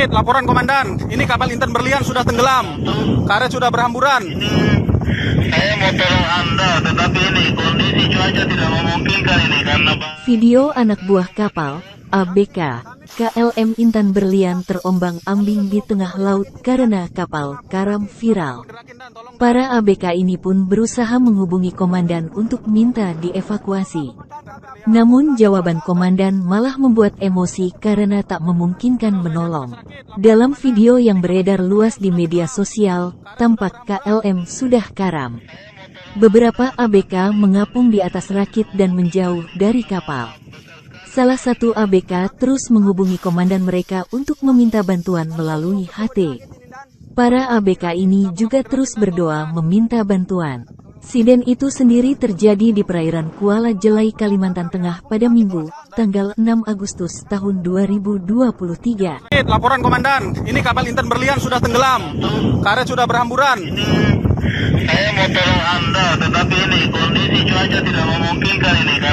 Laporan komandan, ini kapal Intan Berlian sudah tenggelam, karet sudah berhamburan. Saya mau tolong Anda, tetapi ini kondisi cuaca tidak memungkinkan ini karena Video anak buah kapal ABK KLM Intan Berlian terombang-ambing di tengah laut karena kapal karam viral. Para ABK ini pun berusaha menghubungi komandan untuk minta dievakuasi. Namun jawaban komandan malah membuat emosi karena tak memungkinkan menolong. Dalam video yang beredar luas di media sosial, tampak KLM sudah karam. Beberapa ABK mengapung di atas rakit dan menjauh dari kapal. Salah satu ABK terus menghubungi komandan mereka untuk meminta bantuan melalui HT. Para ABK ini juga terus berdoa meminta bantuan. Insiden itu sendiri terjadi di perairan Kuala Jelai, Kalimantan Tengah pada Minggu, tanggal 6 Agustus tahun 2023. Laporan komandan, ini kapal Intan Berlian sudah tenggelam, karet sudah berhamburan. saya mau tolong Anda, tetapi ini kondisi cuaca tidak memungkinkan.